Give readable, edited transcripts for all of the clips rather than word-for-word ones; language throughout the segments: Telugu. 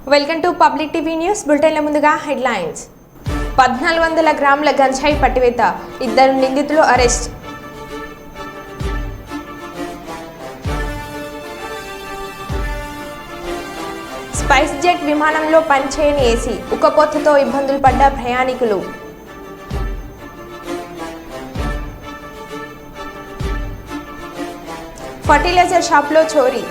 Welcome to public TV news బులెటిన్ల ముందుగా హెడ్లైన్స్. 1400 గ్రాముల గంజాయి పట్టివేత, 2 నిందితులు అరెస్ట్. స్పైస్ జెట్ విమానంలో పనిచేయని ఏసీ, ఉక్కపోతతో ఇబ్బందులు పడ్డ ప్రయాణికులు. ఫర్టిలైజర్ షాప్లో చోరీ.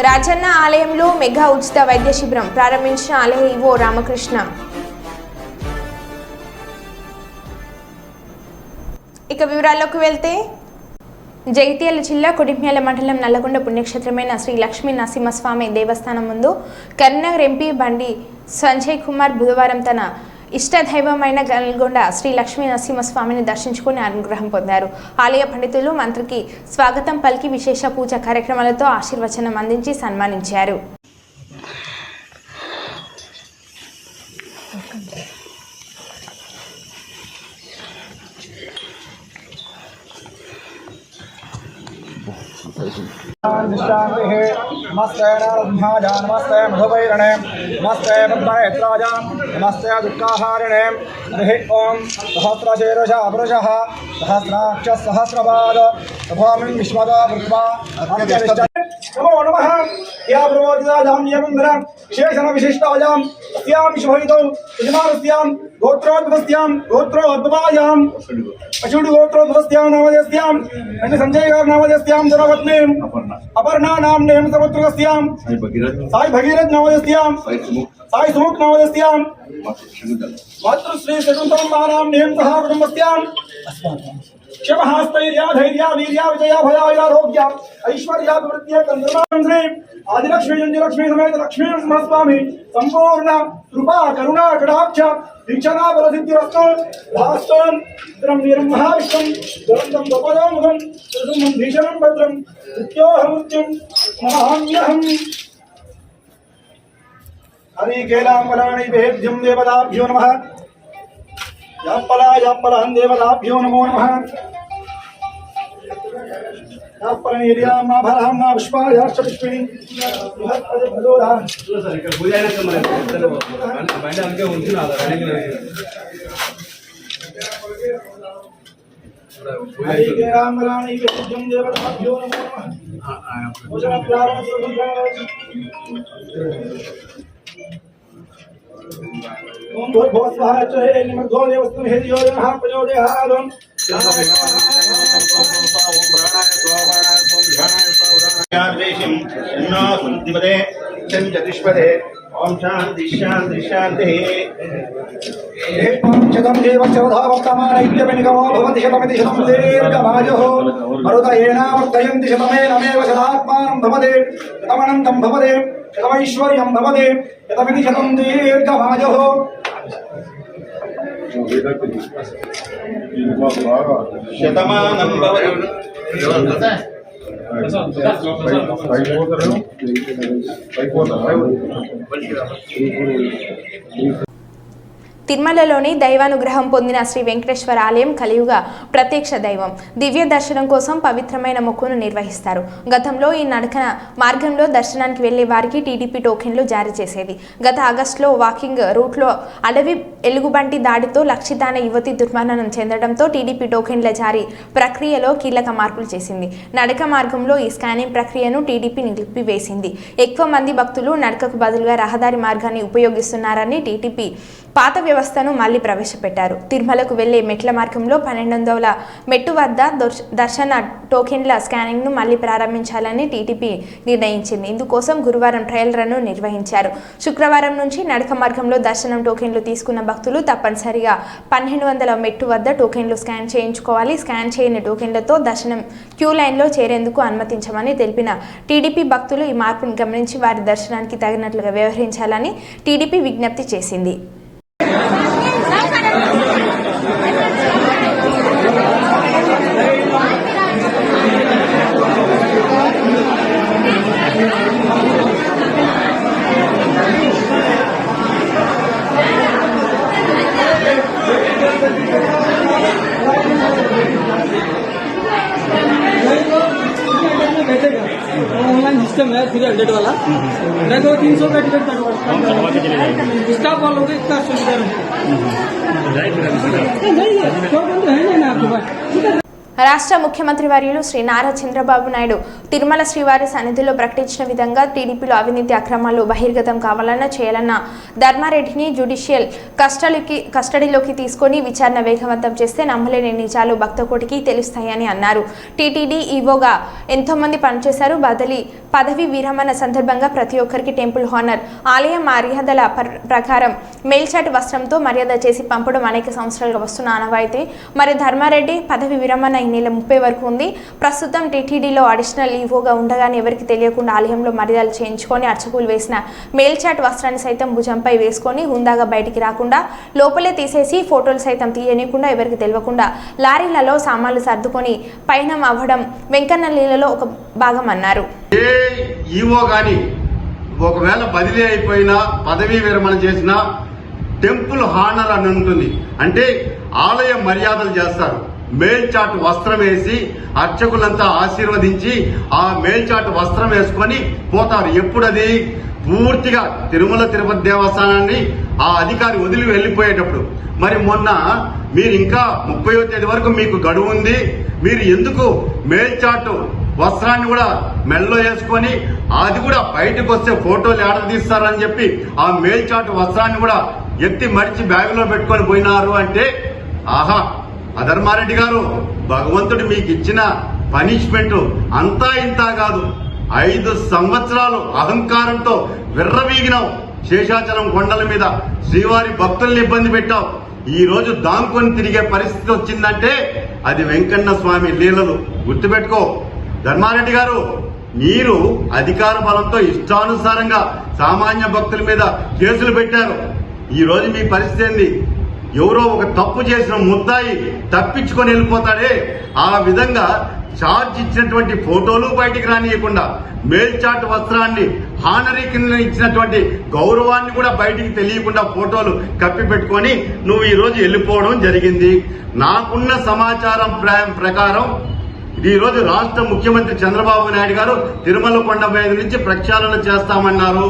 రాజన్న ఆలయంలో మెగా ఉచిత వైద్య శిబిరం ప్రారంభించిన ఆలయ ఈవో రామకృష్ణ. ఇక వివరాల్లోకి వెళ్తే, జగిత్యాల జిల్లా కొడిమ్యాల మండలం నల్లగొండ పుణ్యక్షేత్రమైన శ్రీ లక్ష్మీ నరసింహస్వామి దేవస్థానం ముందు కరీంనగర్ ఎంపీ బండి సంజయ్ కుమార్ బుధవారం తన ఇష్టదైవమైన నల్గొండ శ్రీ లక్ష్మీ నరసింహస్వామిని దర్శించుకుని అనుగ్రహం పొందారు. ఆలయ పండితులు మంత్రికి స్వాగతం పలికి విశేష పూజా కార్యక్రమాలతో ఆశీర్వచనం అందించి సన్మానించారు. नमस्ते नारद्भ्याजा नमस्ते मधुवैरणे नमस्ते पद्मनेत्राजा नमस्ते दुःखाहारिणे हरिः ॐ सहस्रशीर्षः पुरुषः सहस्राक्षः सहस्रपाद प्रभामिं विश्वदा भूत्वा नमो नमः या प्रवोदिताजां यमन्धरा विशेषण विशिष्टाजां अस्यां शुभहितौ यजमानस्यां गोत्रोद्भवस्यां गोत्रोद्भवायां अशुडु गोत्रोद्भवस्यां नामधेयस्यां संजय नामधेयस्यां धनपत्नीं अपर्णा नाम्नें समुद्रकस्यां साई भगीरथ नामधेयस्यां साई सुमुख नामधेयस्यां मातृश्री शकुन्तला नाम्नें सह कुटुम्बस्यां क्षमहास्तैर्या धैर्या वीर्या विजया भयारोग्या ऐश्वर्या प्रवृत्तिया चंद्रमा आदिलक्ष्मी अंजलक्ष्मी समेत लक्ष्मी नरसिंहस्वामी संपूर्ण कृपा करुणा कटाक्ष दीक्षणा बलसिद्धिरस्तु भास्तों द्रम निर्महाविष्णुं जलंतं गोपदोमुखं त्रिशूलं भीषणं भद्रं मृत्योऽहमृत्युं नमाम्यहम् हरिकेलाम्बलानि वेद्यं देवताभ्यो नमः याप्पलाहं देवताभ्यो नमो नमः याप्पलनीर्यामाभरहं पुष्पायाश्चपुष्पिणी हरिकेलाम्बलानि वेद्यं देवताभ्यो नमो ओम भूर्भुवः स्वः च निमग्धो देवस्तु हेदियो नमः प्रचोदयात् याद्वेषं न सुदिवदे चंचतिष्पदे ओम शांति शांति शांति शतं देव चरधा वर्तमानैक्यमेनिकमो भवति शतमिति शतं दीर्घमायुः मरुतयेनावर्तयन्ति शतमेनमेव शतात्मानं भवति शतमनन्तं भवति शतमैश्वर्यं भवति शतमिति शतं दीर्घमायुः शतमानं भवति తిరుమలలోని దైవానుగ్రహం పొందిన శ్రీ వెంకటేశ్వర ఆలయం కలియుగ ప్రత్యక్ష దైవం. దివ్య దర్శనం కోసం పవిత్రమైన మొక్కును నిర్వహిస్తారు. గతంలో ఈ నడకన మార్గంలో దర్శనానికి వెళ్లే వారికి టీడీపీ టోకెన్లు జారీ చేసేది. గత ఆగస్టులో వాకింగ్ రూట్లో అడవి ఎలుగుబంటి దాడితో లక్షితాన యువతి దుర్మరణం చెందడంతో టీడీపీ టోకెన్ల జారీ ప్రక్రియలో కీలక మార్పులు చేసింది. నడక మార్గంలో ఈ స్కానింగ్ ప్రక్రియను టీడీపీ నిలిపివేసింది. ఎక్కువ మంది భక్తులు నడకకు బదులుగా రహదారి మార్గాన్ని ఉపయోగిస్తున్నారని టీడీపీ పాత వ్యవస్థను మళ్లీ ప్రవేశపెట్టారు. తిరుమలకు వెళ్లే మెట్ల మార్గంలో 1200 మెట్టు వద్ద దర్శన టోకెన్ల స్కానింగ్ ను మళ్లీ ప్రారంభించాలని టీడీపీ నిర్ణయించింది. ఇందుకోసం గురువారం ట్రయల్ రన్ నిర్వహించారు. శుక్రవారం నుంచి నడక మార్గంలో దర్శనం టోకెన్లు తీసుకున్న భక్తులు తప్పనిసరిగా 1200 మెట్టు వద్ద టోకెన్లు స్కాన్ చేయించుకోవాలి. స్కాన్ చేయని టోకెన్లతో దర్శనం క్యూ లైన్లో చేరేందుకు అనుమతించమని తెలిపిన టీడీపీ భక్తులు ఈ మార్పును గమనించి వారి దర్శనానికి తగినట్లుగా వ్యవహరించాలని టీడీపీ విజ్ఞప్తి చేసింది. सिस्टम है 300 वाला, नहीं तो 300 का टिकट कटवा स्टाफ वालों को इतना सुविधा नहीं है, तो बंद है ना आपके पास। రాష్ట్ర ముఖ్యమంత్రి వర్యులు శ్రీ నారా చంద్రబాబు నాయుడు తిరుమల శ్రీవారి సన్నిధిలో ప్రకటించిన విధంగా టీడీపీలో అవినీతి అక్రమాలు బహిర్గతం కావాలన్నా చేయాలన్న ధర్మారెడ్డిని జ్యుడిషియల్ కస్టడీలోకి తీసుకొని విచారణ వేగవంతం చేస్తే నమ్మలేని నిజాలు భక్తకోటికి తెలుస్తాయని అన్నారు. టీటీడీ ఈవోగా ఎంతో మంది పనిచేశారు. పదవి విరమణ సందర్భంగా ప్రతి ఒక్కరికి టెంపుల్ హానర్ ఆలయ మర్యాదల ప్రకారం మేల్చాటి వస్త్రంతో మర్యాద చేసి పంపడం అనేక సంవత్సరాలుగా వస్తున్న ఆనవాయితీ. మరి ధర్మారెడ్డి పదవి విరమణ ఈ నెల 30 వరకు ఉంది. ప్రస్తుతం టీటీడీలో అడిషనల్ ఈవోగా ఉండగానే ఎవరికి తెలియకుండా ఆలయంలో మర్యాదలు చేయించుకొని అర్చకులు వేసిన మేల్చాట్ వస్త్రాన్ని సైతం భుజంపై వేసుకొని హుందాగా బయటికి రాకుండా లోపలే తీసేసి ఫోటోలు సైతం తీయనీయకుండా ఎవరికి తెలియకుండా లారీలలో సామాన్లు సర్దుకొని పయనం అవ్వడం వెంకన్న లీలలో ఒక భాగం అన్నారు. ఈవో గాని ఒకవేళ బదిలీ అయిపోయినా పదవీ విరమణ చేసినా టెంపుల్ హానర్ అని ఉంటుంది. అంటే ఆలయ మర్యాదలు చేస్తారు. మేల్చాటు వస్త్రం వేసి అర్చకులంతా ఆశీర్వదించి ఆ మేల్చాటు వస్త్రం వేసుకొని పోతారు. ఎప్పుడది పూర్తిగా తిరుమల తిరుపతి దేవస్థానాన్ని ఆ అధికారి వదిలి వెళ్లిపోయేటప్పుడు. మరి మొన్న మీరు ఇంకా 30వ తేదీ వరకు మీకు గడువు ఉంది, మీరు ఎందుకు మేల్చాటు వస్త్రాన్ని కూడా మెల్లో వేసుకొని అది కూడా బయటకు వస్తే ఫోటోలు ఏడ తీస్తారని చెప్పి ఆ మేల్చాటు వస్త్రాన్ని కూడా ఎత్తి మడిచి బ్యాగులో పెట్టుకొని పోయినారు. అంటే ఆహా, అధర్మారెడ్డి గారు, భగవంతుడు మీకు ఇచ్చిన పనిష్మెంట్ అంతా ఇంతా కాదు. 5 సంవత్సరాలు అహంకారంతో విర్రవీగినావు. శేషాచలం కొండల మీద శ్రీవారి భక్తుల్ని ఇబ్బంది పెట్టావు. ఈ రోజు దాంకొని తిరిగే పరిస్థితి వచ్చిందంటే అది వెంకన్న స్వామి లీలలు. గుర్తుపెట్టుకో ధర్మారెడ్డి గారు, మీరు అధికార బలంతో ఇష్టానుసారంగా సామాన్య భక్తుల మీద కేసులు పెట్టారు. ఈ రోజు మీ పరిస్థితి ఏంది? ఎవరో ఒక తప్పు చేసిన ముద్దాయి తప్పించుకొని వెళ్ళిపోతాడే, ఆ విధంగా ఛార్జ్ ఇచ్చినటువంటి ఫోటోలు బయటికి రానియకుండా మేల్చాటు వస్త్రాన్ని హానరీ కింద ఇచ్చినటువంటి గౌరవాన్ని కూడా బయటికి తెలియకుండా ఫోటోలు కప్పి పెట్టుకొని నువ్వు ఈ రోజు వెళ్ళిపోవడం జరిగింది. నాకున్న సమాచారం ప్రకారం ఈ రోజు రాష్ట్ర ముఖ్యమంత్రి చంద్రబాబు నాయుడు గారు తిరుమల కొండ మీద నుంచి ప్రక్షాళన చేస్తామన్నారు.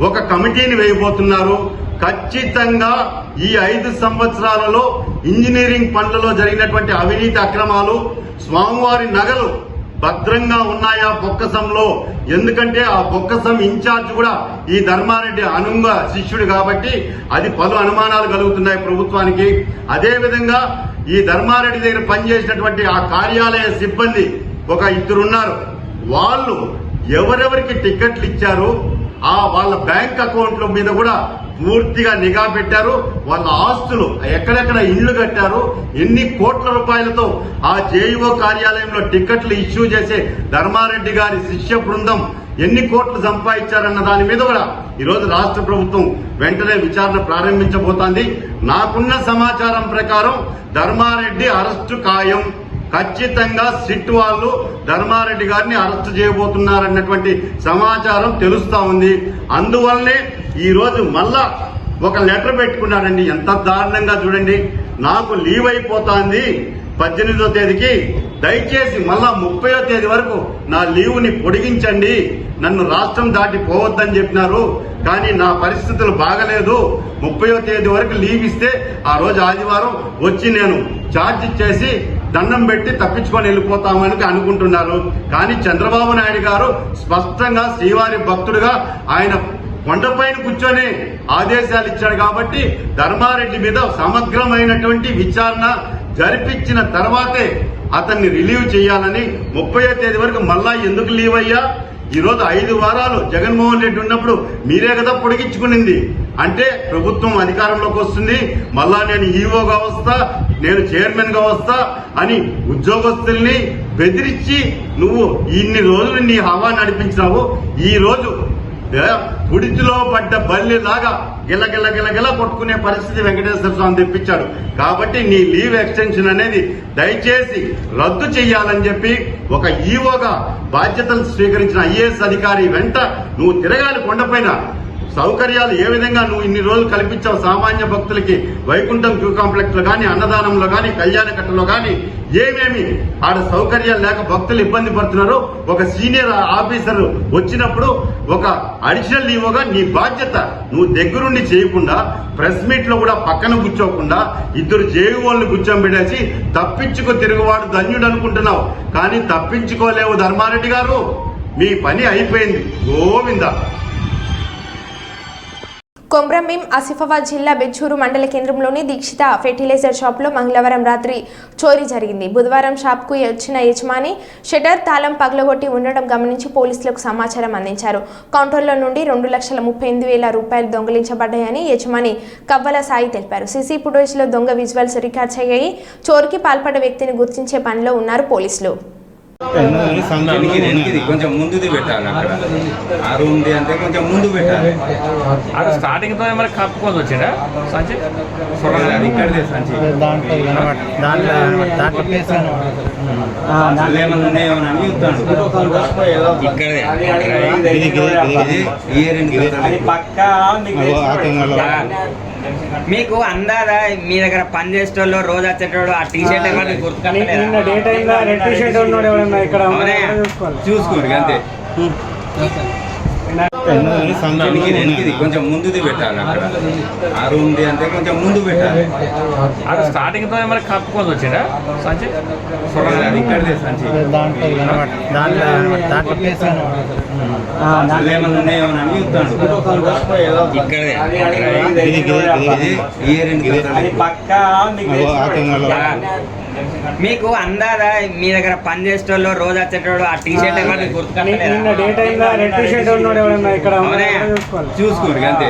ఒక కమిటీని వేయబోతున్నారు. ఖచ్చితంగా ఈ 5 సంవత్సరాలలో ఇంజనీరింగ్ పనులలో జరిగినటువంటి అవినీతి అక్రమాలు, స్వామివారి నగలు భద్రంగా ఉన్నాయా బొక్కసంలో? ఎందుకంటే ఆ బొక్కసం ఇన్ఛార్జ్ కూడా ఈ ధర్మారెడ్డి అనుంగ శిష్యుడు కాబట్టి అది పలు అనుమానాలు కలుగుతున్నాయి ప్రభుత్వానికి. అదేవిధంగా ఈ ధర్మారెడ్డి దగ్గర పనిచేసినటువంటి ఆ కార్యాలయ సిబ్బంది ఒక 2 ఉన్నారు. వాళ్ళు ఎవరెవరికి టికెట్లు ఇచ్చారు, ఆ వాళ్ళ బ్యాంక్ అకౌంట్ల మీద కూడా పూర్తిగా నిఘా పెట్టారు. వాళ్ళ ఆస్తులు ఎక్కడెక్కడ ఇళ్లు కట్టారు, ఎన్ని కోట్ల రూపాయలతో ఆ జేఈఓ కార్యాలయంలో టికెట్లు ఇష్యూ చేసే ధర్మారెడ్డి గారి శిష్య బృందం ఎన్ని కోట్లు సంపాదించారన్న దాని మీద కూడా ఈరోజు రాష్ట్ర ప్రభుత్వం వెంటనే విచారణ ప్రారంభించబోతోంది. నాకున్న సమాచారం ప్రకారం ధర్మారెడ్డి అరెస్టు ఖాయం. ఖచ్చితంగా సిట్ వాళ్ళు ధర్మారెడ్డి గారిని అరెస్టు చేయబోతున్నారన్నటువంటి సమాచారం తెలుస్తా ఉంది. అందువల్లనే ఈ రోజు మళ్ళా ఒక లెటర్ పెట్టుకున్నాడండి. ఎంత దారుణంగా చూడండి. నాకు లీవ్ అయిపోతాంది 18వ తేదీకి, దయచేసి మళ్ళా 30వ తేదీ వరకు నా లీవ్ని పొడిగించండి, నన్ను రాష్ట్రం దాటి పోవద్దని చెప్పినారు. కానీ నా పరిస్థితులు బాగలేదు, 30వ తేదీ వరకు లీవ్ ఇస్తే ఆ రోజు ఆదివారం వచ్చి నేను ఛార్జ్ ఇచ్చేసి దండం పెట్టి తప్పించుకొని వెళ్ళిపోతామని అనుకుంటున్నారు. కానీ చంద్రబాబు నాయుడు గారు స్పష్టంగా శ్రీవారి భక్తుడుగా ఆయన కొండపైన కూర్చొని ఆదేశాలు ఇచ్చాడు. కాబట్టి ధర్మారెడ్డి మీద సమగ్రమైనటువంటి విచారణ జరిపించిన తర్వాతే అతన్ని రిలీవ్ చేయాలని. 30వ తేదీ వరకు మళ్ళా ఎందుకు లీవ్ అయ్యా? ఈ రోజు 5 వారాలు జగన్మోహన్ రెడ్డి ఉన్నప్పుడు మీరే కదా పొడిగించుకునింది. అంటే ప్రభుత్వం అధికారంలోకి వస్తుంది, మళ్ళా నేను ఈవోగా వస్తా, నేను చైర్మన్ గా వస్తా అని ఉద్యోగస్తుల్ని బెదిరించి నువ్వు ఇన్ని రోజులు నీ హవా నడిపించినావు. ఈ రోజు కుడితిలో పడ్డ బల్లిలాగా గిలగిల కొట్టుకునే పరిస్థితి వెంకటేశ్వర స్వామి తెప్పించాడు. కాబట్టి నీ లీవ్ ఎక్స్టెన్షన్ అనేది దయచేసి రద్దు చేయాలని చెప్పి ఒక ఈవోగా బాధ్యతలు స్వీకరించిన ఐఏఎస్ అధికారి వెంట నువ్వు తిరగాలి కొండపైన. సౌకర్యాలు ఏ విధంగా నువ్వు ఇన్ని రోజులు కల్పించావు సామాన్య భక్తులకి వైకుంఠం క్యూ కాంప్లెక్స్ లో కానీ అన్నదానంలో కానీ కళ్యాణ కట్టలో కానీ ఏమేమి ఆడ సౌకర్యాలు లేక భక్తులు ఇబ్బంది పడుతున్నారో ఒక సీనియర్ ఆఫీసర్ వచ్చినప్పుడు ఒక అడిషనల్ ఈవోగా నీ బాధ్యత నువ్వు దగ్గరుండి చేయకుండా ప్రెస్ మీట్ లో కూడా పక్కన కూర్చోకుండా ఇద్దరు జేఈఓల్ని కూర్చోబెట్టేసి తప్పించుకు తిరుగువాడు ధన్యుడు అనుకుంటున్నావు, కానీ తప్పించుకోలేవు ధర్మారెడ్డి గారు, మీ పని అయిపోయింది. గోవిందా. కొమ్రంభీం ఆసిఫాబాద్ జిల్లా బెజ్జూరు మండల కేంద్రంలోని దీక్షిత ఫెర్టిలైజర్ షాప్లో మంగళవారం రాత్రి చోరీ జరిగింది. బుధవారం షాప్కు వచ్చిన యజమాని షటర్ తాళం పగలగొట్టి ఉండడం గమనించి పోలీసులకు సమాచారం అందించారు. కౌంటర్లో నుండి 2,38,000 రూపాయలు దొంగిలించబడ్డాయని యజమాని కవ్వల సాయి తెలిపారు. సీసీ ఫుటేజ్లో దొంగ విజువల్స్ రికార్డ్ అయ్యాయి. చోరీకి పాల్పడ్డ వ్యక్తిని గుర్తించే పనిలో ఉన్నారు పోలీసులు. కొంచెం ముందుది పెట్టాలి, అక్కడ ఆ రూమ్ అంటే కొంచెం ముందు పెట్టాలి. అది స్టార్టింగ్ తో మరి కప్పుకొని వచ్చిందా సంచి ఇక్కడదే సంచి ఏమన్నా ఉన్నాయేమోనని చూస్తాను. మీకు అందాదా మీ దగ్గర పని చేసేటోళ్ళు రోజు వచ్చేటోడు ఆ టీ షర్ట్ చూసుకోరు అంతే. కొంచెం ముందుది పెట్టాలి, అక్కడ ఆ రూమ్ అంటే కొంచెం ముందు పెట్టాలి. అది స్టార్టింగ్ తో మరి కప్పుకొని వచ్చిందా సంచి ఇక్కడదే సంచి ఏమన్నా ఉన్నాయేమోనని చూస్తాను. మీకు అందాదా మీ దగ్గర పని చేసేటోళ్ళు రోజు వచ్చేటోడు ఆ టీ షర్ట్ చూసుకోరు అంతే.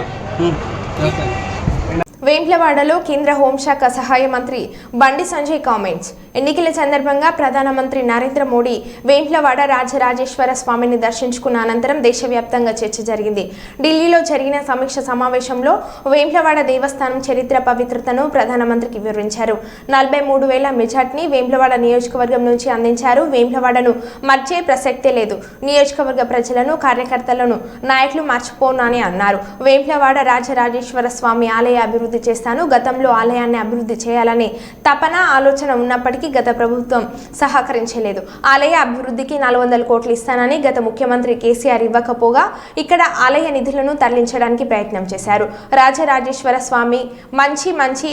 వేంప్లవాడలో కేంద్ర హోంశాఖ సహాయ మంత్రి బండి సంజయ్ కామెంట్స్. ఎన్నికల సందర్భంగా ప్రధానమంత్రి నరేంద్ర మోడీ వేంప్లవాడ రాజరాజేశ్వర స్వామిని దర్శించుకున్న అనంతరం దేశవ్యాప్తంగా చర్చ జరిగింది. ఢిల్లీలో జరిగిన సమీక్ష సమావేశంలో వేంప్లవాడ దేవస్థానం చరిత్ర పవిత్రతను ప్రధానమంత్రికి వివరించారు. 43,000 మెజార్టీని వేంప్లవాడ నియోజకవర్గం నుంచి అందించారు. వేంప్లవాడను మర్చే ప్రసక్తే లేదు. నియోజకవర్గ ప్రజలను, కార్యకర్తలను నాయకులు మర్చిపోనని అన్నారు. వేంప్లవాడ రాజరాజేశ్వర స్వామి ఆలయ అభివృద్ధి చేస్తాను. గతంలో ఆలయాన్ని అభివృద్ధి చేయాలనే తపన, ఆలోచన ఉన్నప్పటికీ గత ప్రభుత్వం సహకరించలేదు. ఆలయ అభివృద్ధికి 400 కోట్లు ఇస్తానని గత ముఖ్యమంత్రి కేసీఆర్ ఇవ్వకపోగా ఇక్కడ ఆలయ నిధులను తరలించడానికి ప్రయత్నం చేశారు. రాజరాజేశ్వర స్వామి మంచి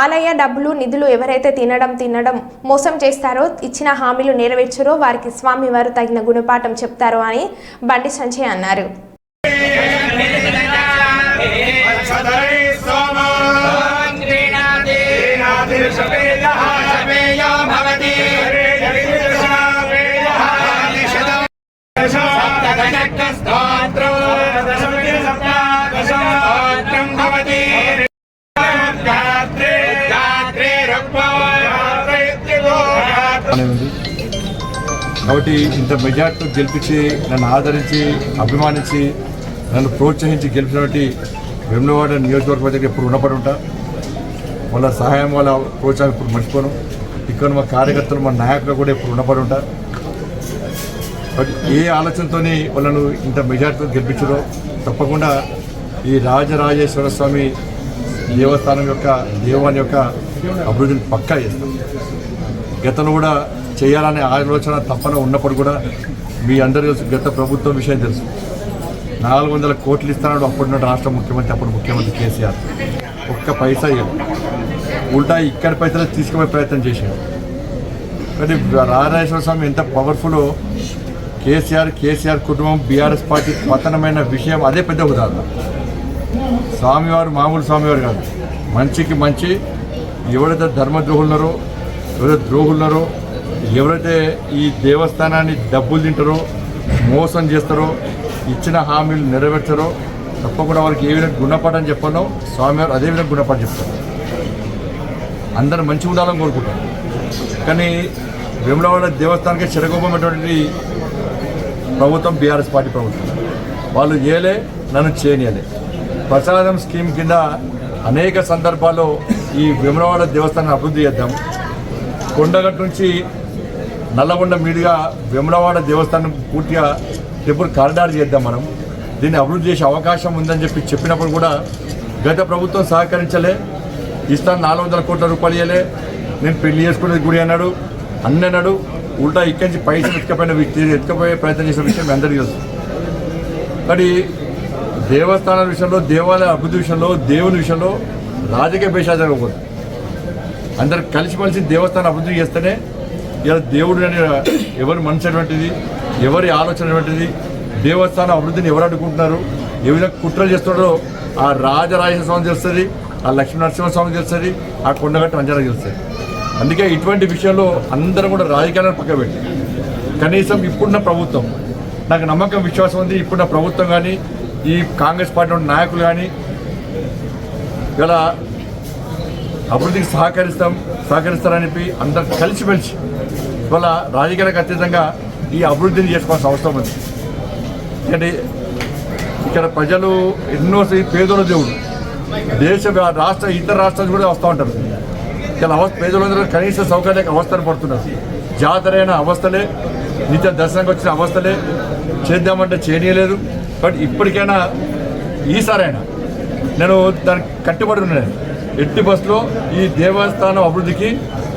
ఆలయ డబ్బులు, నిధులు ఎవరైతే తినడం మోసం చేస్తారో, ఇచ్చిన హామీలు నెరవేర్చారో వారికి స్వామి వారు తగిన గుణపాఠం చెప్తారో అని బండి సంజయ్ అన్నారు. కాబట్టి ఇంత మెజార్టీ గెలిపించి నన్ను ఆదరించి అభిమానించి నన్ను ప్రోత్సహించి గెలిపినటువంటి వేములవాడ నియోజకవర్గ ప్రజలకు ఎప్పుడు రుణపడి ఉంటా. వాళ్ళ సహాయం, వాళ్ళ ప్రోత్సాహం ఇప్పుడు మర్చిపోను. ఇక్కడ మా కార్యకర్తలు, మా నాయకులు కూడా ఎప్పుడు రుణపడి ఉంటా. బట్ ఏ ఆలోచనతో వాళ్ళను ఇంత మెజార్టీతో గెలిపించారో తప్పకుండా ఈ రాజరాజేశ్వర స్వామి దేవస్థానం దేవాలయం యొక్క అభివృద్ధిని పక్కా చేస్తాం. గతంలో కూడా చేయాలనే ఆలోచన తప్పన ఉన్నప్పుడు కూడా మీ అందరూ తెలుసు, గత ప్రభుత్వం విషయం తెలుసు. 400 కోట్లు ఇస్తాడు అప్పుడున్న రాష్ట్ర ముఖ్యమంత్రి, అప్పుడు ముఖ్యమంత్రి కేసీఆర్. ఒక్క పైసా ఇవ్వదు. ఉల్టా ఇక్కడ పైసలు తీసుకునే ప్రయత్నం చేశాడు. కానీ రాజరాజేశ్వర స్వామి ఎంత పవర్ఫుల్లో కేసీఆర్ కుటుంబం, బీఆర్ఎస్ పార్టీ పతనమైన విషయం అదే పెద్ద ఉదాహరణ. స్వామివారు మామూలు స్వామివారు కాదు, మంచికి మంచి. ఎవరైతే ధర్మద్రోహులున్నారో, ఎవరైతే ద్రోహులున్నారో, ఎవరైతే ఈ దేవస్థానాన్ని డబ్బులు తింటారో, మోసం చేస్తారో, ఇచ్చిన హామీలు నెరవేర్చారో తప్పకుండా వారికి ఏ విధంగా గుణపాఠం చెప్పాలో స్వామివారు అదే విధంగా గుణపాఠం చెప్తారు. అందరూ మంచిగా ఉండాలని కోరుకుంటారు. కానీ వేములవాడ దేవస్థానానికి చెరగొప్పమైనటువంటి ప్రభుత్వం బీఆర్ఎస్ పార్టీ ప్రభుత్వం. వాళ్ళు చేయలే, నన్ను చేయనియలే. ప్రసాదం స్కీమ్ కింద అనేక సందర్భాల్లో ఈ వేములవాడ దేవస్థానాన్ని అభివృద్ధి చేద్దాం. కొండగట్టు నుంచి నల్లగొండ మీదుగా వేములవాడ దేవస్థానం పూర్తిగా టెంపుల్ కారిడార్ చేద్దాం. మనం దీన్ని అభివృద్ధి చేసే అవకాశం ఉందని చెప్పినప్పుడు కూడా గత ప్రభుత్వం సహకరించలే. ఇస్తాను 400 కోట్ల రూపాయలు ఇవ్వలే, నేను పెళ్లి చేసుకునేది గుడి అన్నాడు, అన్నీ అన్నాడు. ఉల్టా ఇక్కడి నుంచి పైసలు ఎత్తుకపోయే ప్రయత్నం చేసిన విషయం మీ అందరికీ తెలుసు. కానీ దేవస్థానాల విషయంలో, దేవాలయ అభివృద్ధి విషయంలో, దేవుని విషయంలో రాజకీయ భేషాలు జరగకూడదు. అందరు కలిసిమెలిసి దేవస్థానం అభివృద్ధి చేస్తేనే ఇలా దేవుడు అని ఎవరి మనసు అటువంటిది, ఎవరి ఆలోచన అటువంటిది, దేవస్థానం అభివృద్ధిని ఎవరు అడ్డుకుంటున్నారు, ఏ విధంగా కుట్రలు చేస్తున్నారో ఆ రాజరాజేశ్వర స్వామి తెలుస్తుంది, ఆ లక్ష్మీ నరసింహస్వామి తెలుస్తుంది, ఆ కొండగట్టు అంజనా తెలుస్తుంది. అందుకే ఇటువంటి విషయంలో అందరం కూడా రాజకీయాలను పక్కబెట్టి కనీసం ఇప్పుడున్న ప్రభుత్వం, నాకు నమ్మకం విశ్వాసం ఉంది, ఇప్పుడున్న ప్రభుత్వం కానీ ఈ కాంగ్రెస్ పార్టీ నాయకులు కానీ ఇలా అభివృద్ధికి సహకరిస్తారని చెప్పి అందరు కలిసిమెలిసి ఇవాళ రాజకీయాలకు అతీతంగా ఈ అభివృద్ధిని చేసుకోవాల్సిన అవసరం ఉంది. ఎందుకంటే ఇక్కడ ప్రజలు ఎన్నో పేదోళ్ళ దేవుడు ఇతర రాష్ట్రాలు కూడా వస్తూ ఉంటారు. ఇలా పేదలందరూ కనీస సౌకర్యాలకు అవస్థలు పడుతున్నారు. జాతరైన అవస్థలే, నిత్య దర్శనంకి వచ్చిన అవస్థలే, చేద్దామంటే చేయలేదు. బట్ ఇప్పటికైనా ఈసారైనా నేను దానికి కట్టుబడి ఉన్నాను. ఎట్టి బస్సులో ఈ దేవస్థానం అభివృద్ధికి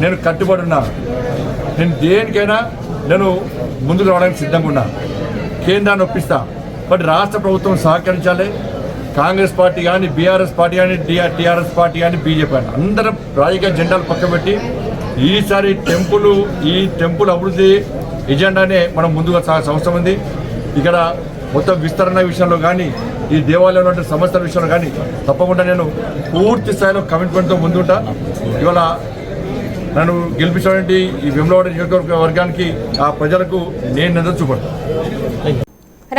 నేను కట్టుబడి ఉన్నాను. నేను దేనికైనా నేను ముందుకు రావడానికి సిద్ధంగా ఉన్నాను. కేంద్రాన్ని ఒప్పిస్తా. బట్ రాష్ట్ర ప్రభుత్వం సహకరించాలి. కాంగ్రెస్ పార్టీ కానీ, బీఆర్ఎస్ పార్టీ కానీ, టీఆర్ఎస్ పార్టీ కానీ, బీజేపీ కానీ అందరం రాజకీయ జెండాలు పక్కబెట్టి ఈసారి ఈ టెంపుల్ అభివృద్ధి ఎజెండానే మనం ముందుగా అవసరం ఉంది. ఇక్కడ మొత్తం విస్తరణ విషయంలో కానీ, ఈ దేవాలయంలో ఉండే సమస్యల విషయంలో కానీ తప్పకుండా నేను పూర్తి స్థాయిలో కమిట్మెంట్తో ముందుంటా. ఇవాళ నన్ను గెలిపించినటువంటి ఈ వేములవాడ నియోజకవర్గానికి ఆ ప్రజలకు నేను నిజం చూపడతాను.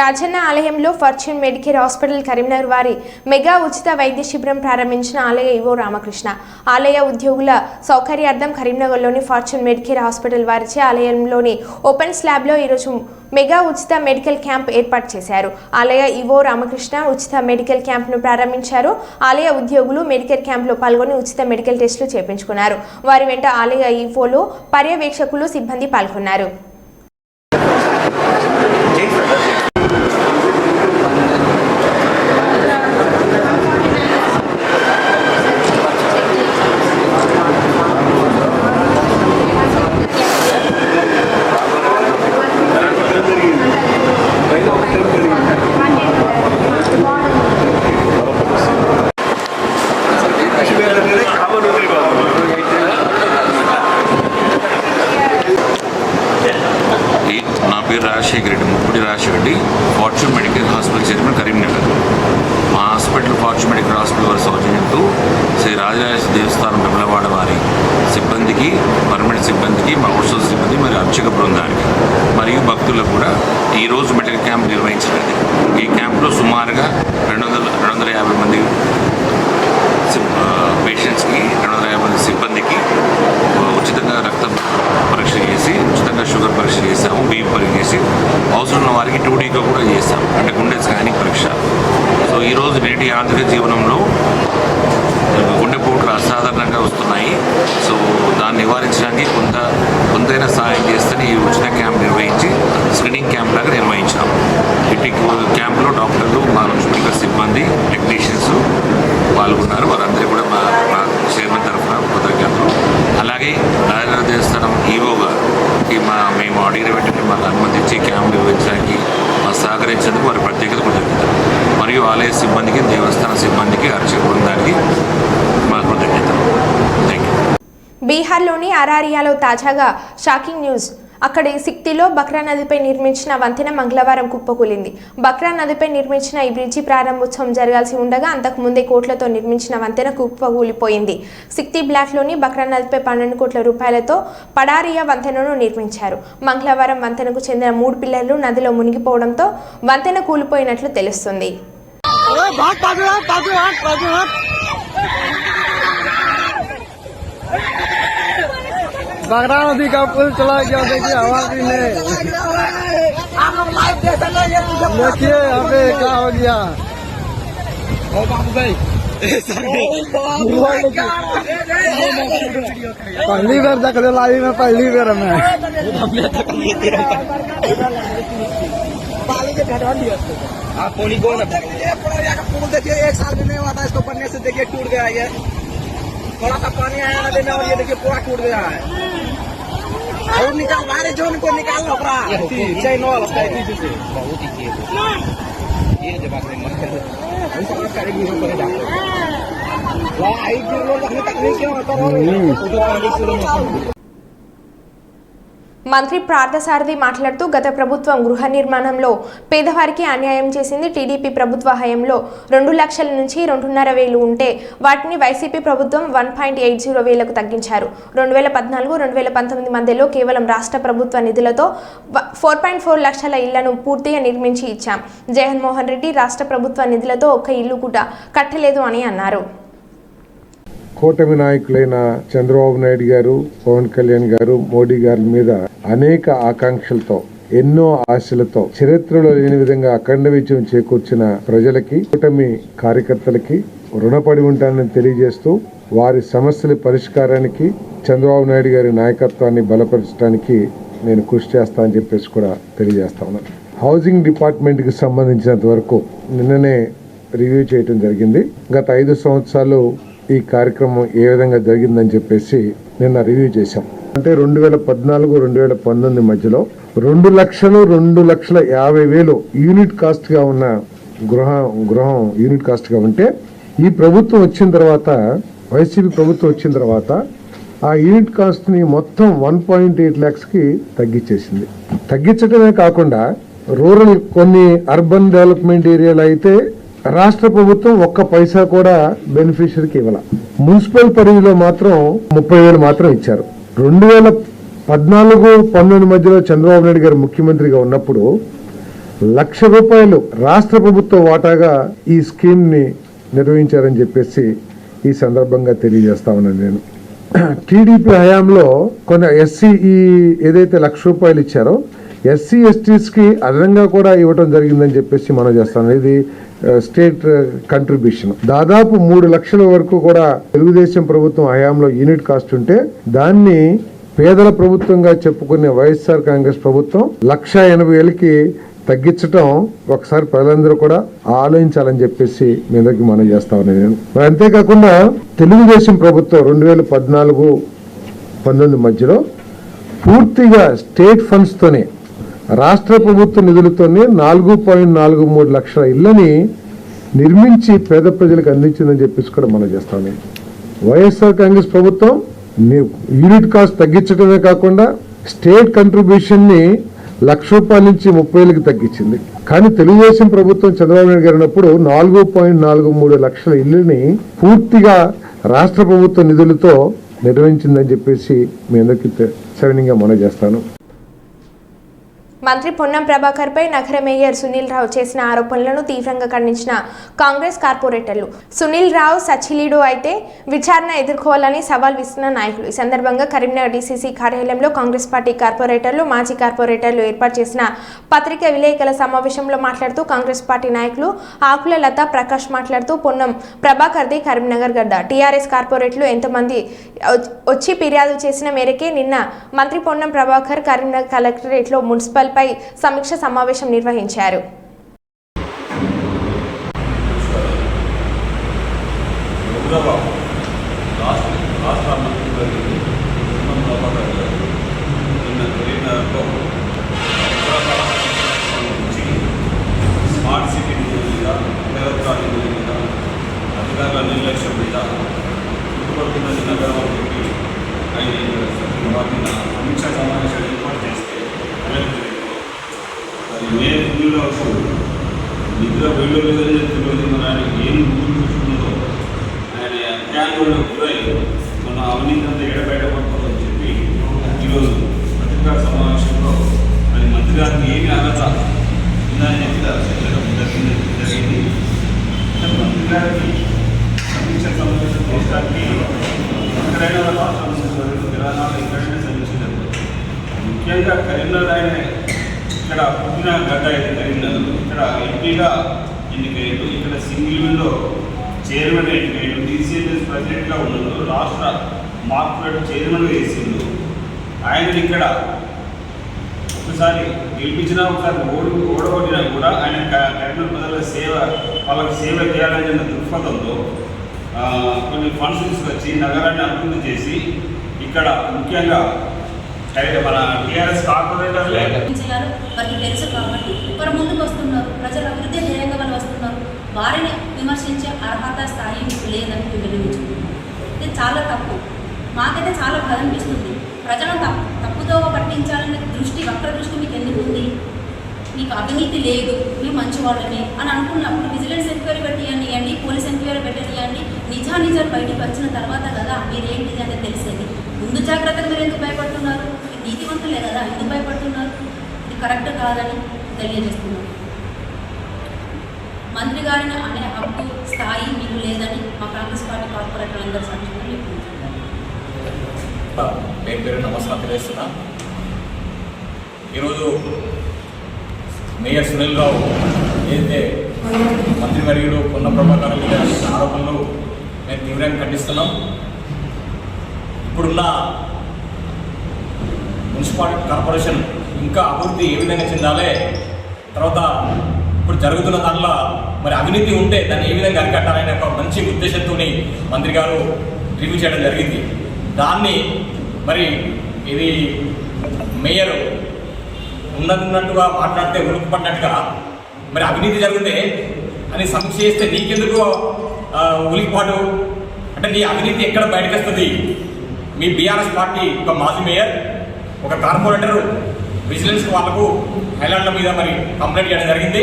రాజన్న ఆలయంలో ఫార్చ్యూన్ మెడికేర్ హాస్పిటల్ కరీంనగర్ వారి మెగా ఉచిత వైద్య శిబిరం ప్రారంభించిన ఆలయ ఈవో రామకృష్ణ. ఆలయ ఉద్యోగుల సౌకర్యార్థం కరీంనగర్లోని ఫార్చ్యూన్ మెడికేర్ హాస్పిటల్ వారిచే ఆలయంలోని ఓపెన్ స్లాబ్లో ఈరోజు మెగా ఉచిత మెడికల్ క్యాంప్ ఏర్పాటు చేశారు. ఆలయ ఈవో రామకృష్ణ ఉచిత మెడికల్ క్యాంప్ను ప్రారంభించారు. ఆలయ ఉద్యోగులు మెడికల్ క్యాంప్లో పాల్గొని ఉచిత మెడికల్ టెస్టులు చేయించుకున్నారు. వారి వెంట ఆలయ ఈవోలు, పర్యవేక్షకులు, సిబ్బంది పాల్గొన్నారు. నా పేరు Rajasekhara Reddy, Muppati Rajasekhara Reddy, fortune medical hospital chairman Karimnagar. మా హాస్పిటల్ ఫార్చ్యూన్ మెడికల్ హాస్పిటల్ వారి సౌజన్యంతో శ్రీ రాజరాజేశ్వర దేవస్థానం వెములవాడ వారి సిబ్బందికి, పర్మనెంట్ సిబ్బందికి, మా అవుట్సోర్స్ సిబ్బంది మరియు అర్చక బృందానికి మరియు భక్తులకు కూడా ఈరోజు మెడికల్ క్యాంప్ నిర్వహించినది. ఈ క్యాంప్లో సుమారుగా 250 మంది పేషెంట్స్కి, 250 మంది సిబ్బందికి ఉచితంగా రక్త పరీక్ష చేసి, ఉచితంగా షుగర్ పరీక్ష చేసాము, బీపీ పరీక్ష చేసి, అవసరం ఉన్న వారికి 2Dగా కూడా చేస్తాము, అంటే గుండె స్కానింగ్ పరీక్ష. సో ఈరోజు నేటి ఆర్థిక జీవనంలో గుండెపోట్లు అసాధారణంగా వస్తున్నాయి. సో దాన్ని నివారించడానికి కొంతైనా సహాయం చేస్తేనే ఈ ఉచిత క్యాంప్ నిర్వహించి స్క్రీనింగ్ క్యాంప్ లాగా నిర్వహించాము. ఇటు క్యాంప్లో డాక్టర్లు, మా మెడికల్ సిబ్బంది, టెక్నీషియన్స్ పాల్గొన్నారు. వారందరూ కూడా మా చైర్మన్ తరఫున కృతజ్ఞతలు. అలాగే రాజరాజ దేవస్థానం ఈవోగా మేము అడిగిన వెంటనే మాకు అనుమతించి క్యాంప్ నిర్వహించడానికి సహకరించేందుకు వారి ప్రత్యేకత కృతజ్ఞతలు. మరియు ఆలయ సిబ్బందికి, దేవస్థాన సిబ్బందికి, అర్చక బృందానికి మా కృతజ్ఞతలు. Thank you. బీహార్లోని అరారియాలో తాజాగా షాకింగ్ న్యూస్. అక్కడి సిక్తిలో బక్రా నదిపై నిర్మించిన వంతెన మంగళవారం కుప్పకూలింది. బక్రా నదిపై నిర్మించిన ఈ బ్రిడ్జి ప్రారంభోత్సవం జరగాల్సి ఉండగా అంతకుముందే కోట్లతో నిర్మించిన వంతెన కుప్పకూలిపోయింది. సిక్తి బ్లాక్లోని బక్రా నదిపై 12 కోట్ల రూపాయలతో పడారియా వంతెనను నిర్మించారు. మంగళవారం వంతెనకు చెందిన 3 పిల్లర్లు నదిలో మునిగిపోవడంతో వంతెన కూలిపోయినట్లు తెలుస్తుంది. बगरा नदी का पुल चला गया, देखिए आवाज भी नहीं। देखिए यहाँ पे क्या हो गया। पहली बार देख लाइव में, पहली बार में आप पोनी कौन है पुल देखिए 1 साल में नहीं हुआ था, इसको बनने से देखिए टूट गया। ये थोड़ा सा पानी आया ना देना और ये देखिए पूरा टूट गया है। और निकाल बाहर जो उनको निकालना पड़ा चैन वाला बहुत ही ये जब आपने मत कर करेगी हो करे जाओ वहां आई लोग अपने तकनीक क्यों करो మంత్రి పార్థసారథి మాట్లాడుతూ గత ప్రభుత్వం గృహ నిర్మాణంలో పేదవారికి అన్యాయం చేసింది. టీడీపీ ప్రభుత్వ హయాంలో 2 లక్షల నుంచి 2.5 వేలు ఉంటే వాటిని వైసీపీ ప్రభుత్వం 1.80 వేలకు తగ్గించారు. 2014-2019 మధ్యలో కేవలం రాష్ట్ర ప్రభుత్వ నిధులతో 4.4 లక్షల ఇళ్లను పూర్తిగా నిర్మించి ఇచ్చాం. జగన్మోహన్ రెడ్డి రాష్ట్ర ప్రభుత్వ నిధులతో ఒక్క ఇల్లు కూడా కట్టలేదు అని అన్నారు. కూటమి నాయకులైన చంద్రబాబు నాయుడు గారు, పవన్ కళ్యాణ్ గారు, మోడీ గారి మీద అనేక ఆకాంక్షలతో, ఎన్నో ఆశలతో చరిత్రలో లేని విధంగా అఖండ విజయం చేకూర్చిన ప్రజలకి, కూటమి కార్యకర్తలకి రుణపడి ఉంటానని తెలియజేస్తూ వారి సమస్యల పరిష్కారానికి చంద్రబాబు నాయుడు గారి నాయకత్వాన్ని బలపరచడానికి నేను కృషి చేస్తానని చెప్పేసి కూడా తెలియజేస్తా ఉన్నాను. హౌసింగ్ డిపార్ట్మెంట్ కి సంబంధించినంత వరకు నిన్ననే రివ్యూ చేయడం జరిగింది. గత 5 సంవత్సరాలు ఈ కార్యక్రమం ఏ విధంగా జరిగిందని చెప్పేసి నిన్న రివ్యూ చేశాం. అంటే 2014-2019 మధ్యలో 2,50,000 యూనిట్ కాస్ట్ గా ఉన్న గృహం యూనిట్ కాస్ట్ గా ఉంటే ఈ ప్రభుత్వం వచ్చిన తర్వాత, వైసీపీ ప్రభుత్వం వచ్చిన తర్వాత ఆ యూనిట్ కాస్ట్ ని మొత్తం 1.8 lakhs కి తగ్గించేసింది. తగ్గించడమే కాకుండా రూరల్ కొన్ని అర్బన్ డెవలప్మెంట్ ఏరియాలో అయితే రాష్ట్ర ప్రభుత్వం ఒక్క పైసా కూడా బెనిఫిషరీకి ఇవ్వాల. మున్సిపల్ పరిధిలో మాత్రం 30,000 మాత్రం ఇచ్చారు. 2014-19 మధ్యలో చంద్రబాబు నాయుడు గారు ముఖ్యమంత్రిగా ఉన్నప్పుడు ₹1,00,000 రాష్ట్ర ప్రభుత్వ వాటాగా ఈ స్కీమ్ ని నిర్వహించారని చెప్పేసి ఈ సందర్భంగా తెలియజేస్తా ఉన్నాను. నేను టీడీపీ హయాంలో కొన్ని ఏదైతే ₹1,00,000 ఇచ్చారో ఎస్సీ ఎస్టీస్ కి అదనంగా కూడా ఇవ్వడం జరిగిందని చెప్పేసి మనం చేస్తాం. ఇది స్టేట్ కంట్రిబ్యూషన్. దాదాపు 3 లక్షల వరకు కూడా తెలుగుదేశం ప్రభుత్వం హయాంలో యూనిట్ కాస్ట్ ఉంటే దాన్ని పేదల ప్రభుత్వంగా చెప్పుకునే వైఎస్ఆర్ కాంగ్రెస్ ప్రభుత్వం 1,80,000కి తగ్గించడం ఒకసారి ప్రజలందరూ కూడా ఆలోచించాలని చెప్పేసి మీ దగ్గరికి మనం చేస్తా ఉన్నాను నేను. మరి అంతేకాకుండా తెలుగుదేశం ప్రభుత్వం 2014-19 మధ్యలో పూర్తిగా స్టేట్ ఫండ్స్ తోనే, రాష్ట్ర ప్రభుత్వ నిధులతోనే 4.43 లక్షల ఇళ్లని నిర్మించి పేద ప్రజలకు అందించిందని చెప్పేసి కూడా మనం చేస్తాం. వైఎస్ఆర్ కాంగ్రెస్ ప్రభుత్వం యూనిట్ కాస్ట్ తగ్గించడమే కాకుండా స్టేట్ కంట్రిబ్యూషన్ ని ₹1,00,000 నుంచి 30,000కి తగ్గించింది. కానీ తెలుగుదేశం ప్రభుత్వం చంద్రబాబు నాయుడు గారు ఉన్నప్పుడు 4.43 లక్షల ఇళ్లని పూర్తిగా రాష్ట్ర ప్రభుత్వ నిధులతో నిర్వహించిందని చెప్పేసి మీ అందరికీ సవినీయంగా మనం చేస్తాను. మంత్రి పొన్నం ప్రభాకర్ పై నగర మేయర్ సునీల్ రావు చేసిన ఆరోపణలను తీవ్రంగా ఖండించిన కాంగ్రెస్ కార్పొరేటర్లు. సునీల్ రావు సచిలీడు అయితే విచారణ ఎదుర్కోవాలని సవాల్ విస్తున్న నాయకులు. ఈ సందర్భంగా కరీంనగర్ డీసీసీ కార్యాలయంలో కాంగ్రెస్ పార్టీ కార్పొరేటర్లు, మాజీ కార్పొరేటర్లు ఏర్పాటు చేసిన పత్రికా విలేకరుల సమావేశంలో మాట్లాడుతూ కాంగ్రెస్ పార్టీ నాయకులు ఆకుల లతా ప్రకాష్ మాట్లాడుతూ పొన్నం ప్రభాకర్ది కరీంనగర్ గడ్డ. టీఆర్ఎస్ కార్పొరేటర్లు ఎంతమంది వచ్చి ఫిర్యాదు చేసిన మేరకే నిన్న మంత్రి పొన్నం ప్రభాకర్ కరీంనగర్ కలెక్టరేట్లో మున్సిపల్ పై సమీక్ష సమావేశం నిర్వహించారు. స్మార్ట్ సిటీ మీద, ఎలక్ట్రానిక్ మీద, అధికారుల నిర్లక్ష్యం మీద చుట్టుపక్కల నగరం ఆయన సమీక్షా సమావేశాలు ఏర్పాటు చేస్తే మే 9 వరకు నిద్ర వెళ్ళు లేదని తెలియదు. మన ఆయన ఏం గుర్తు చూసుకుందో ఆయన అన్యాయంలో గురై మన అవినీతి అంతా ఎడబయటపడుతుందని చెప్పి ఈరోజు పత్రికా సమావేశంలో అది మంత్రి గారికి ఏమి అర్హత ఉందని చెప్పి చర్చడం జరిగింది. మంత్రి గారికి సమీక్ష సమావేశం చేయడానికి ఎక్కడైనా రాష్ట్ర తెలంగాణ ఎక్కడైనా సమీక్ష జరుగుతుంది. ముఖ్యంగా కరీంనగర్ ఆయన ఇక్కడ పుట్టిన గడ్డ అయితే కరీంనగర్, ఇక్కడ ఎంపీగా ఎన్నికయ్యాడు, ఇక్కడ సింగిల్ విండో చైర్మన్ ఎన్నికయ్యాడు, డీసీఎస్ ప్రెసిడెంట్గా ఉన్నాడు, రాష్ట్ర మార్కెట్ చైర్మన్గా వేసిండు. ఆయన ఇక్కడ ఒకసారి గెలిపించినా ఒకసారి ఓడగొట్టినా కూడా ఆయన కరీంనగర్ ప్రజల సేవ వాళ్ళకి సేవ చేయాలనే దృక్పథంతో కొన్ని ఫండ్స్ తీసుకొచ్చి నగరాన్ని అభివృద్ధి చేసి ఇక్కడ ముఖ్యంగా మన టీఆర్ఎస్ కార్పొరేటర్లే చేయాలో వారికి తెలుసు కాబట్టి వారు ముందుకు వస్తున్నారు. ప్రజల అభివృద్ధి ధ్యేయంగా వాళ్ళు వస్తున్నారు. వారిని విమర్శించే అర్హత స్థాయి మీకు లేదని వివరించుకుంటున్నారు. ఇది చాలా తప్పు. మాకైతే చాలా బాధ అనిపిస్తుంది. ప్రజలను తప్పుతో పట్టించాలనే వక్ర దృష్టి మీకు ఎందుకు ఉంది? మీకు అవినీతి లేదు, మేము మంచి వాళ్ళమే అని అనుకున్నప్పుడు విజిలెన్స్ ఎంక్వైరీ పెట్టియండి, పోలీస్ ఎంక్వైరీ పెట్టనియండి. నిజాలు బయటకు వచ్చిన తర్వాత కదా మీరేంటిది అనేది తెలిసేది. ముందు జాగ్రత్తగా మీరు ఎందుకు భయపడుతున్నారు? నీతివంతులే కదా, ఎందుకు భయపడుతున్నారు? ఇది కరెక్ట్ కాదని తెలియజేస్తున్నారు. మంత్రి గారిని అనే హక్కు స్థాయి మీకు లేదని మా కాంగ్రెస్ పార్టీ కార్పొరేటర్ అందరూ సాక్షిగా పేరు నమస్కారం తెలియజేస్తున్నా. ఈరోజు మేయర్ సునీల్ రావు ఏదైతే మంత్రివర్యుడు పొన్న ప్రభాకర్ మీద ఆరోపణలు మేము తీవ్రంగా ఖండిస్తున్నాం. ఇప్పుడున్న మున్సిపాలిటీ కార్పొరేషన్ ఇంకా అభివృద్ధి ఏ విధంగా చెందాలి, తర్వాత ఇప్పుడు జరుగుతున్న దాంట్లో మరి అవినీతి ఉంటే దాన్ని ఏ విధంగా అరికట్టాలనే ఒక మంచి ఉద్దేశంతో మంత్రి గారు రివ్యూ చేయడం జరిగింది. దాన్ని మరి ఇది మేయర్ ఉన్నట్టుగా మాట్లాడితే ఉలికిపడినట్టుగా మరి అవినీతి జరిగితే అని సమీక్ష చేస్తే నీకెందుకు ఉలికిపాటు అంటే నీ అవినీతి ఎక్కడ బయటకు వస్తుంది? మీ బీఆర్ఎస్ పార్టీ ఒక మాజీ మేయర్, ఒక కార్పొరేటర్ విజిలెన్స్ వాళ్ళకు ఐలాండ్ల మీద మరి కంప్లైంట్ చేయడం జరిగింది.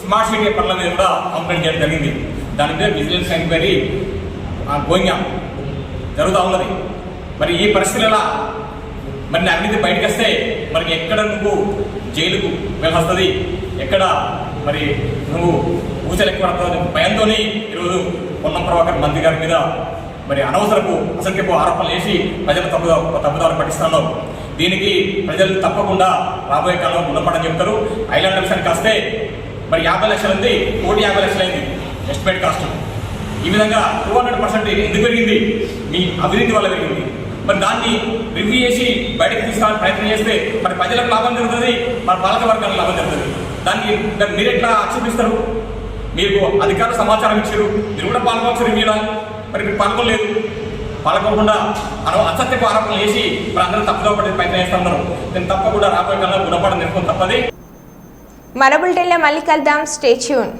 స్మార్ట్ సిటీ పనుల మీద కూడా కంప్లైంట్ చేయడం జరిగింది. దాని మీద విజిలెన్స్ ఎంక్వైరీ గోయింగ్ జరుగుతూ ఉన్నది. మరి ఈ పరిస్థితులలో మరి అవినీతి బయటకు వస్తే మరి ఎక్కడ నువ్వు జైలుకు వెళ్ళొస్తుంది, ఎక్కడ మరి నువ్వు ఊచలెక్కువ భయంతో ఈరోజు పొన్నం ప్రభాకర్ మంత్రి గారి మీద మరి అనవసరపు అసంఖ్యపు ఆరోపణలు వేసి ప్రజలు తప్పుదారు పట్టిస్తున్నావు. దీనికి ప్రజలు తప్పకుండా రాబోయే కాలంలో గుణపడని చెప్తారు. ఐలాండ్ విషయానికి వస్తే మరి 50 లక్షలు ఉంది, 150 లక్షలైంది ఎస్టిమేట్ కాస్ట్. ఈ విధంగా 200% ఎందుకు పెరిగింది? మీ అవినీతి వల్ల పెరిగింది. మరి దాన్ని రివ్యూ చేసి బయటకు తీసుకోవాలని ప్రయత్నం చేస్తే మరి ప్రజలకు లాభం జరుగుతుంది, మన పాలక వర్గాలకు లాభం జరుగుతుంది. దాన్ని మీరు ఎట్లా ఆక్షేపిస్తారు? మీకు అధికారులు సమాచారం ఇచ్చారు, మీరు కూడా పాల్గొనవచ్చు రివ్యూలో, మరి మీరు పాల్గొనలేదు. పాల్గొనకుండా అసత్యపు ఆరోపణలు వేసి మరి అందరూ తప్పుదో పడే ప్రయత్నం చేస్తున్నారు. నేను తప్పకుండా రాబోయే కాలంలో గుణపడడం నేర్చుకుని తప్పది. మన బులెటిన్లో మళ్ళీ కలుద్దాం. Stay tune.